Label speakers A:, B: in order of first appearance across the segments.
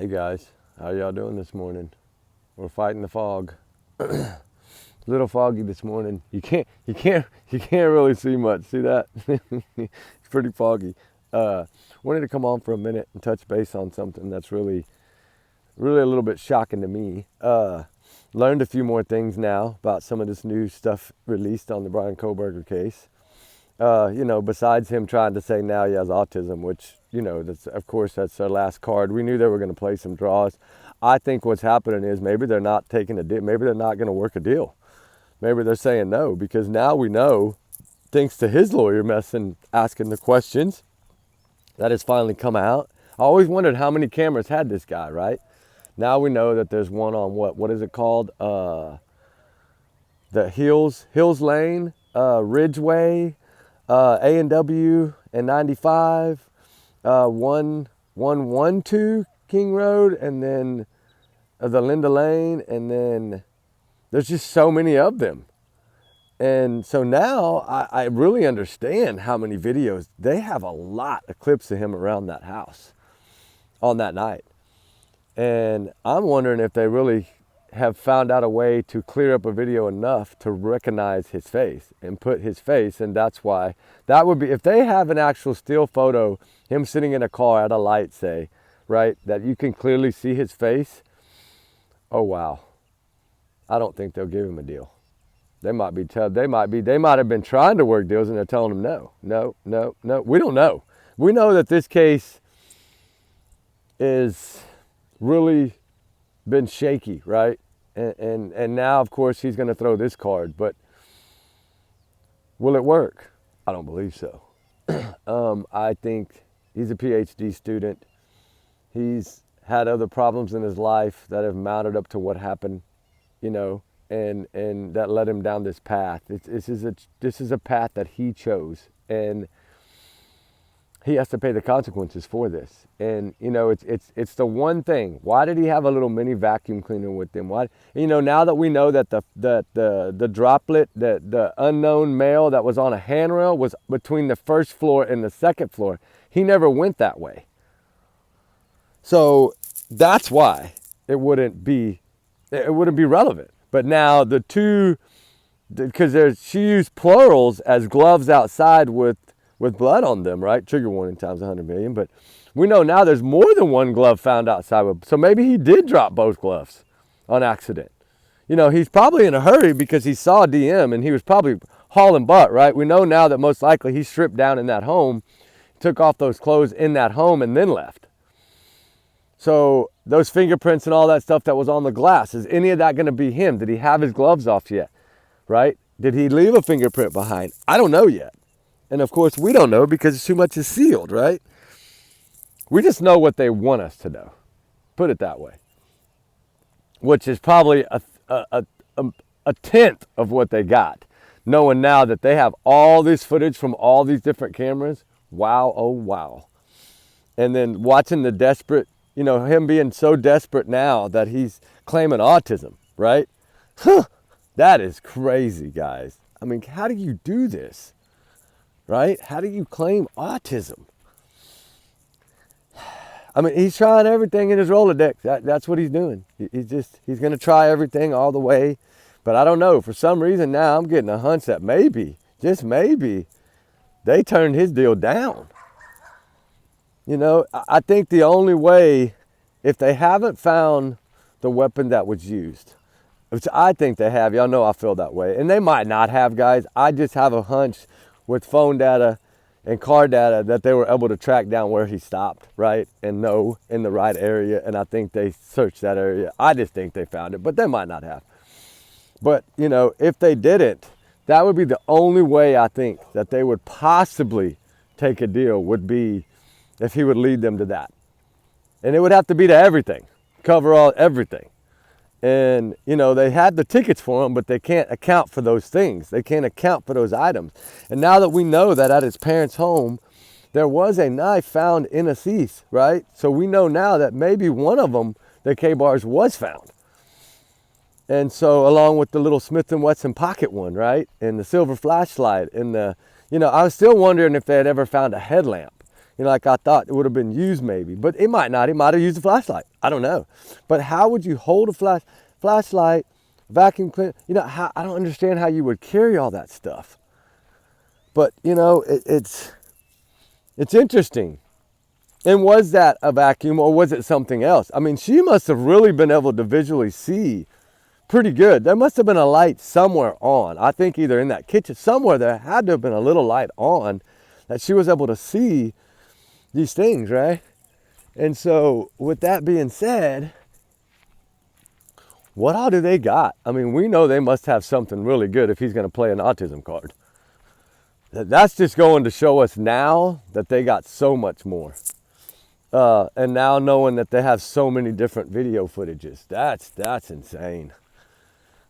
A: Hey guys, how y'all doing this morning? We're fighting the fog. A little foggy this morning. You can't really see much. See that? It's pretty foggy. Wanted to come on for a minute and touch base on something that's really a little bit shocking to me. Learned a few more things now about some of this new stuff released on the Bryan case. Besides him trying to say now he has autism, which, that's our last card. We knew they were going to play some draws. I think what's happening is maybe they're not taking a deal. Maybe they're not going to work a deal. Maybe they're saying no, because now we know, thanks to his lawyer asking the questions, that has finally come out. I always wondered how many cameras had this guy, right? Now we know that there's one on what is it called? The Hills Lane, Ridgeway, A&W and 95, 112 King Road, and then the Linda Lane, and then there's just so many of them. And so now I really understand how many videos. They have a lot of clips of him around that house on that night. And I'm wondering if they really have found out a way to clear up a video enough to recognize his face and put his face. And that's why that would be, if they have an actual still photo, him sitting in a car at a light, say, right, that you can clearly see his face. Oh, wow. I don't think they'll give him a deal. They might have been trying to work deals and they're telling him no. We don't know. We know that this case is really been shaky, right? And now, of course, he's going to throw this card, but will it work? I don't believe so. I think he's a PhD student. He's had other problems in his life that have mounted up to what happened, and that led him down this path. This is a path that he chose, and he has to pay the consequences for this. And it's the one thing. Why did he have a little mini vacuum cleaner with him? Why? Now that we know that the droplet, the unknown male that was on a handrail was between the first floor and the second floor, he never went that way. So that's why it wouldn't be relevant. But now the two, because she used plurals as gloves outside with blood on them, right? Trigger warning times 100 million. But we know now there's more than one glove found outside. So maybe he did drop both gloves on accident. He's probably in a hurry because he saw DM and he was probably hauling butt, right? We know now that most likely he stripped down in that home, took off those clothes in that home, and then left. So those fingerprints and all that stuff that was on the glass, is any of that going to be him? Did he have his gloves off yet, right? Did he leave a fingerprint behind? I don't know yet. And of course, we don't know because too much is sealed, right? We just know what they want us to know. Put it that way. Which is probably a tenth of what they got. Knowing now that they have all this footage from all these different cameras. Wow, oh wow. And then watching the desperate, him being so desperate now that he's claiming autism, right? That is crazy, guys. I mean, how do you do this? Right? How do you claim autism? I mean, he's trying everything in his Rolodex. That's what he's doing. He's going to try everything all the way. But I don't know. For some reason now I'm getting a hunch that maybe, just maybe, they turned his deal down. I think the only way, if they haven't found the weapon that was used, which I think they have, y'all know I feel that way. And they might not have, guys. I just have a hunch with phone data and car data that they were able to track down where he stopped, right? And know in the right area. And I think they searched that area. I just think they found it, but they might not have. But, if they didn't, that would be the only way I think that they would possibly take a deal, would be if he would lead them to that. And it would have to be to everything, cover everything. And, they had the tickets for him, but they can't account for those things. They can't account for those items. And now that we know that at his parents' home, there was a knife found in a cease, right? So we know now that maybe one of them, the K-bars, was found. And so along with the little Smith & Wesson pocket one, right? And the silver flashlight and I was still wondering if they had ever found a headlamp. You know, like I thought it would have been used maybe, but it might not. He might have used a flashlight. I don't know. But how would you hold a flashlight, vacuum cleaner? You know, I don't understand how you would carry all that stuff. But, you know, it's interesting. And was that a vacuum or was it something else? I mean, she must have really been able to visually see pretty good. There must have been a light somewhere on. I think either in that kitchen, somewhere there had to have been a little light on that she was able to see these things, right? And so with that being said, what all do they got? I mean, we know they must have something really good if he's going to play an autism card. That's just going to show us now that they got so much more. And now knowing that they have so many different video footages, that's insane.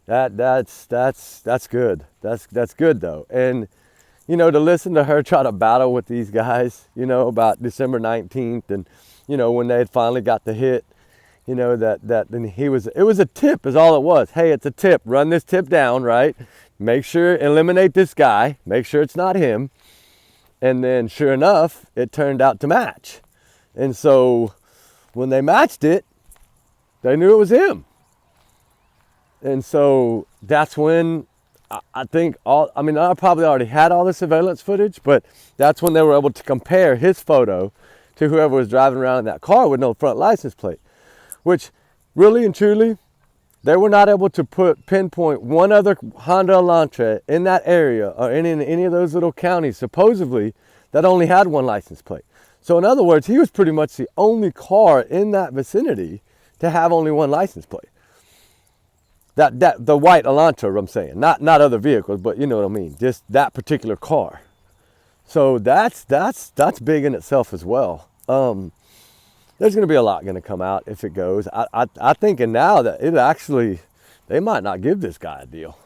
A: That's good. That's good though. And you know, to listen to her try to battle with these guys, you know, about December 19th, and you know, when they had finally got the hit, you know, that and it was a tip is all it was. Hey, it's a tip. Run this tip down, right? Make sure, eliminate this guy. Make sure it's not him. And then sure enough, it turned out to match. And so when they matched it, they knew it was him. And so that's when I think I probably already had all the surveillance footage, but that's when they were able to compare his photo to whoever was driving around in that car with no front license plate, which really and truly, they were not able to pinpoint one other Honda Elantra in that area or in any of those little counties, supposedly, that only had one license plate. So in other words, he was pretty much the only car in that vicinity to have only one license plate. The white Elantra, I'm saying, not other vehicles, but you know what I mean, just that particular car. So that's big in itself as well. There's going to be a lot going to come out if it goes. I thinking now that they might not give this guy a deal.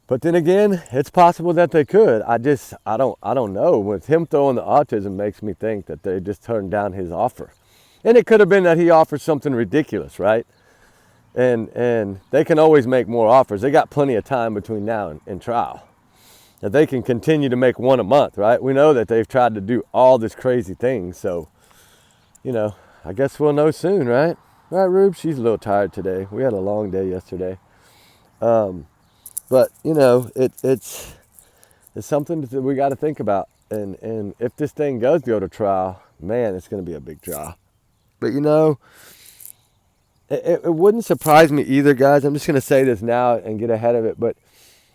A: But then again, it's possible that they could. I don't know. With him throwing the autism makes me think that they just turned down his offer. And it could have been that he offered something ridiculous, right? And they can always make more offers. They got plenty of time between now and trial. That they can continue to make one a month, right? We know that they've tried to do all this crazy things. So, you know, I guess we'll know soon, right? Right, Rube? She's a little tired today. We had a long day yesterday. But, you know, it's something that we got to think about. And if this thing does go to trial, man, it's going to be a big trial. But, you know, it wouldn't surprise me either, guys. I'm just going to say this now and get ahead of it. But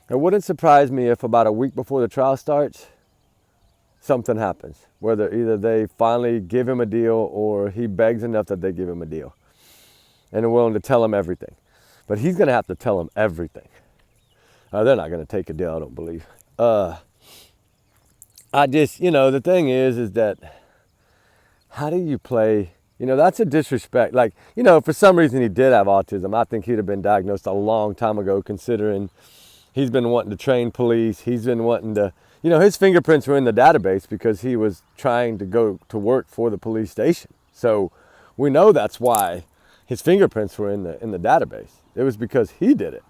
A: it wouldn't surprise me if about a week before the trial starts, something happens. Whether either they finally give him a deal or he begs enough that they give him a deal. And are willing to tell him everything. But he's going to have to tell him everything. They're not going to take a deal, I don't believe. I just, you know, the thing is that how do you play? You know, that's a disrespect. Like, you know, for some reason he did have autism. I think he'd have been diagnosed a long time ago, considering he's been wanting to train police. He's been wanting to, you know, his fingerprints were in the database because he was trying to go to work for the police station. So we know that's why his fingerprints were in the database. It was because he did it.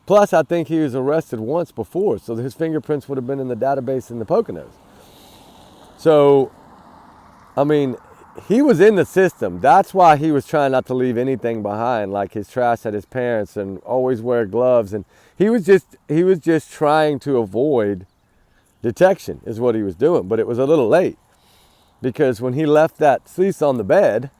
A: Plus, I think he was arrested once before, so his fingerprints would have been in the database in the Poconos. So, I mean, he was in the system. That's why he was trying not to leave anything behind, like his trash at his parents and always wear gloves. And he was just trying to avoid detection is what he was doing. But it was a little late because when he left that fleece on the bed,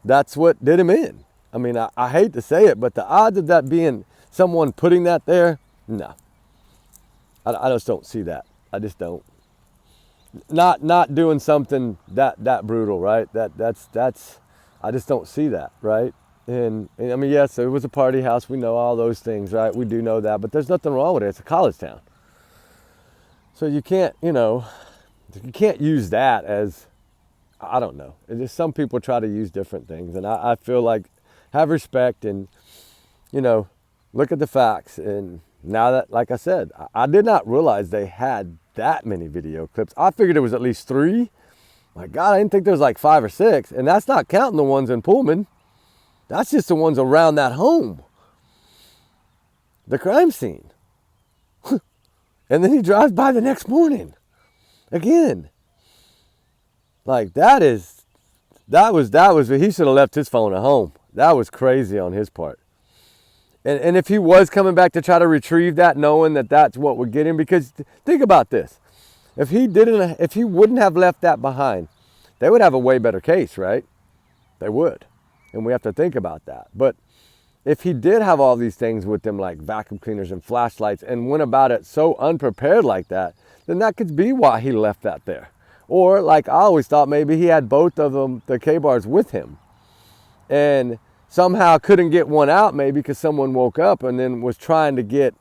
A: that's what did him in. I mean, I hate to say it, but the odds of that being someone putting that there, no. I just don't see that. I just don't. Not doing something that brutal, right? That's I just don't see that, right? And I mean, yes, it was a party house. We know all those things, right? We do know that, but there's nothing wrong with it. It's a college town. So you can't, you know, you can't use that as, I don't know. It's just some people try to use different things. And I feel like have respect and, you know, look at the facts. And now that, like I said, I did not realize they had that many video clips. I figured it was at least 3. My God, I didn't think there was like 5 or 6. And that's not counting the ones in Pullman. That's just the ones around that home. The crime scene. And then he drives by the next morning. Again. Like that was, he should have left his phone at home. That was crazy on his part. And if he was coming back to try to retrieve that, knowing that that's what would get him, because think about this. If he wouldn't have left that behind, they would have a way better case, right? They would. And we have to think about that. But if he did have all these things with him, like vacuum cleaners and flashlights, and went about it so unprepared like that, then that could be why he left that there. Or like I always thought, maybe he had both of them, the K-bars, with him, and somehow couldn't get one out, maybe because someone woke up and then was trying to get,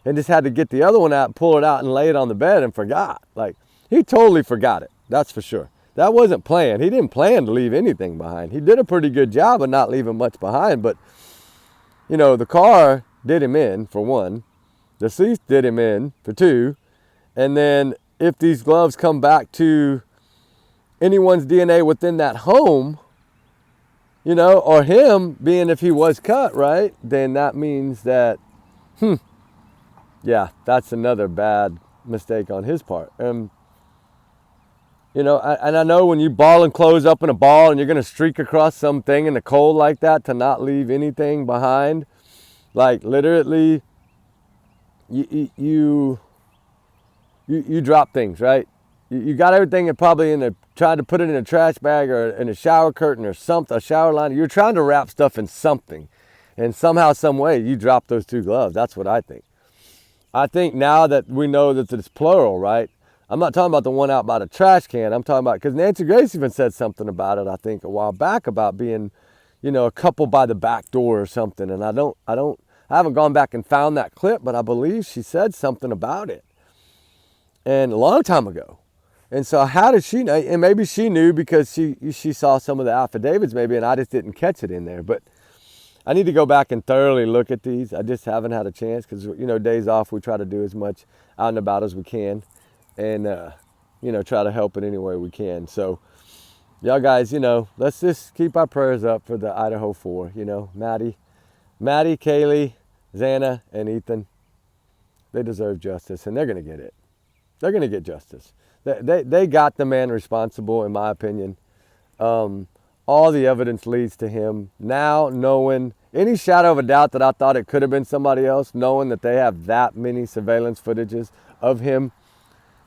A: and just had to get the other one out, pull it out and lay it on the bed and forgot. Like, he totally forgot it. That's for sure. That wasn't planned. He didn't plan to leave anything behind. He did a pretty good job of not leaving much behind, but you know, the car did him in, for one. The seat did him in, for two. And then if these gloves come back to anyone's DNA within that home, you know, or him, being if he was cut, right, then that means that, yeah, that's another bad mistake on his part. You know, and I know when you ball and close up in a ball and you're going to streak across something in the cold like that to not leave anything behind, like literally you drop things, right? You got everything probably trying to put it in a trash bag or in a shower curtain or something, a shower line. You're trying to wrap stuff in something, and somehow, some way, you drop those two gloves. That's what I think. I think now that we know that it's plural, right? I'm not talking about the one out by the trash can. I'm talking about, because Nancy Grace even said something about it, I think, a while back, about being, you know, a couple by the back door or something. And I haven't gone back and found that clip, but I believe she said something about it, and a long time ago. And so how did she know? And maybe she knew because she saw some of the affidavits maybe, and I just didn't catch it in there. But I need to go back and thoroughly look at these. I just haven't had a chance because, you know, days off, we try to do as much out and about as we can, and, you know, try to help in any way we can. So y'all guys, you know, let's just keep our prayers up for the Idaho 4, you know, Maddie, Kaylee, Xana, and Ethan. They deserve justice, and they're going to get it. They're going to get justice. They got the man responsible, in my opinion. All the evidence leads to him. Now, knowing any shadow of a doubt that I thought it could have been somebody else, knowing that they have that many surveillance footages of him,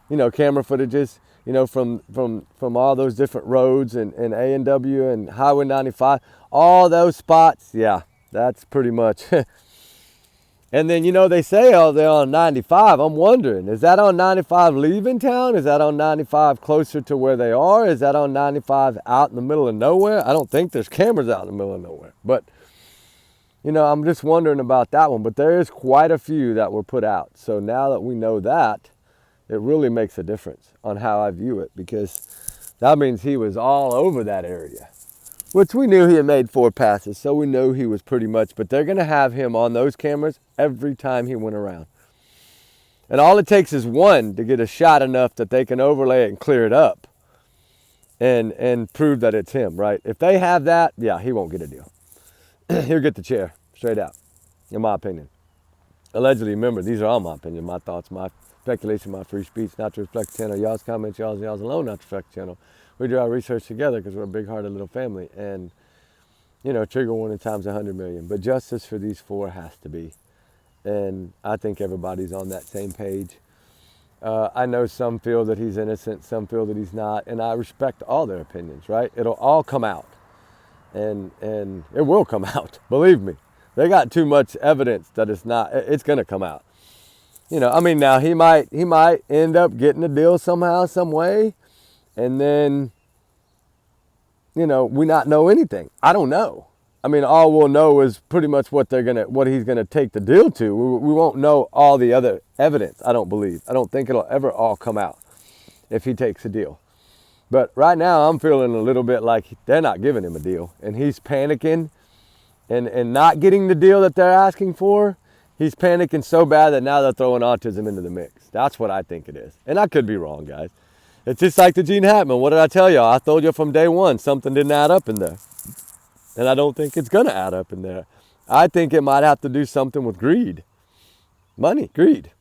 A: you know, camera footages, you know, from all those different roads and A&W and Highway 95, all those spots, yeah, that's pretty much. And then, you know, they say, oh, they're on 95. I'm wondering, is that on 95 leaving town? Is that on 95 closer to where they are? Is that on 95 out in the middle of nowhere? I don't think there's cameras out in the middle of nowhere. But, you know, I'm just wondering about that one. But there is quite a few that were put out. So now that we know that, it really makes a difference on how I view it, because that means he was all over that area, which we knew he had made 4 passes, so we knew he was pretty much, but they're going to have him on those cameras every time he went around. And all it takes is one to get a shot enough that they can overlay it and clear it up and prove that it's him, right? If they have that, yeah, he won't get a deal. He'll get the chair, straight out, in my opinion. Allegedly, remember, these are all my opinion, my thoughts, my speculation, my free speech, not to reflect the channel. Y'all's comments, y'all's alone, not to reflect the channel. We do our research together because we're a big-hearted little family. And, you know, trigger warning times 100 million. But justice for these 4 has to be. And I think everybody's on that same page. I know some feel that he's innocent, some feel that he's not. And I respect all their opinions, right? It'll all come out. And it will come out, believe me. They got too much evidence that it's not. It's going to come out. You know, I mean, now he might end up getting a deal somehow, some way. And then, you know, we not know anything. I don't know. I mean, all we'll know is pretty much what he's gonna take the deal to. We won't know all the other evidence. I don't believe. I don't think it'll ever all come out if he takes a deal. But right now, I'm feeling a little bit like they're not giving him a deal, and he's panicking, and not getting the deal that they're asking for. He's panicking so bad that now they're throwing autism into the mix. That's what I think it is, and I could be wrong, guys. It's just like the Gene Hackman. What did I tell y'all? I told you from day one something didn't add up in there. And I don't think it's going to add up in there. I think it might have to do something with greed. Money, greed.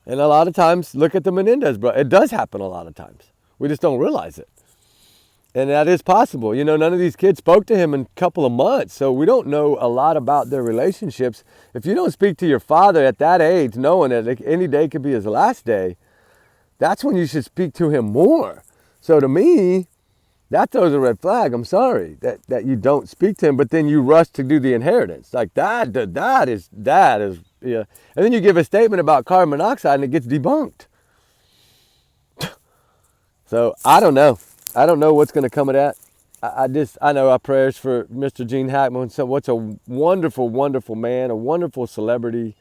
A: And a lot of times, look at the Menendez, bro. It does happen a lot of times. We just don't realize it. And that is possible. You know, none of these kids spoke to him in a couple of months, so we don't know a lot about their relationships. If you don't speak to your father at that age, knowing that any day could be his last day, that's when you should speak to him more. So to me, that throws a red flag. I'm sorry that you don't speak to him, but then you rush to do the inheritance. Like that is, yeah. And then you give a statement about carbon monoxide and it gets debunked. So I don't know. I don't know what's going to come of that. I know our prayers for Mr. Gene Hackman. So what's a wonderful, wonderful man, a wonderful celebrity.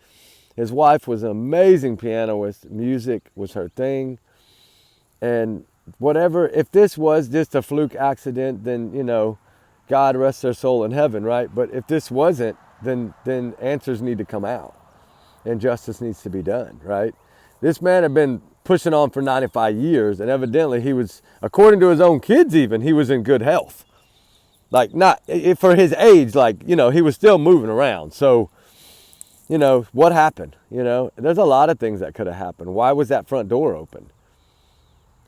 A: His wife was an amazing pianist. Music was her thing. And whatever, if this was just a fluke accident, then, you know, God rest their soul in heaven, right? But if this wasn't, then answers need to come out and justice needs to be done, right? This man had been pushing on for 95 years, and evidently he was, according to his own kids even, he was in good health. Like, not, for his age, like, you know, he was still moving around. So, you know, what happened? You know, there's a lot of things that could have happened. Why was that front door open?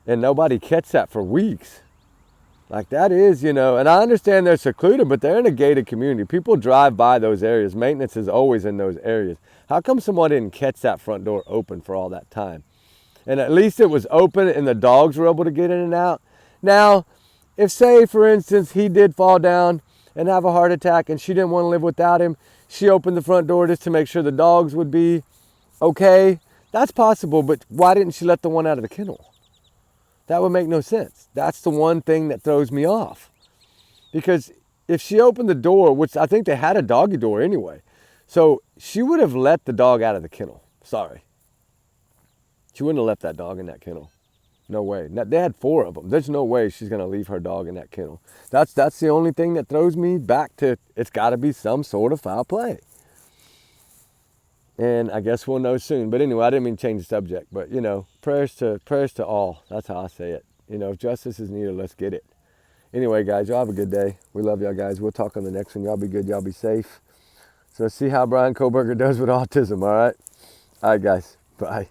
A: And nobody catch that for weeks. Like that is, you know, and I understand they're secluded, but they're in a gated community. People drive by those areas. Maintenance is always in those areas. How come someone didn't catch that front door open for all that time? And at least it was open and the dogs were able to get in and out. Now, if say, for instance, he did fall down and have a heart attack and she didn't want to live without him, she opened the front door just to make sure the dogs would be okay. That's possible, but why didn't she let the one out of the kennel? That would make no sense. That's the one thing that throws me off. Because if she opened the door, which I think they had a doggy door anyway, so she would have let the dog out of the kennel. Sorry. She wouldn't have left that dog in that kennel. No way. They had 4 of them. There's no way she's going to leave her dog in that kennel. That's the only thing that throws me back to, it's got to be some sort of foul play. And I guess we'll know soon. But anyway, I didn't mean to change the subject. But, you know, prayers to all. That's how I say it. You know, if justice is needed, let's get it. Anyway, guys, y'all have a good day. We love y'all, guys. We'll talk on the next one. Y'all be good. Y'all be safe. So let's see how Bryan Kohberger does with autism, all right? All right, guys. Bye.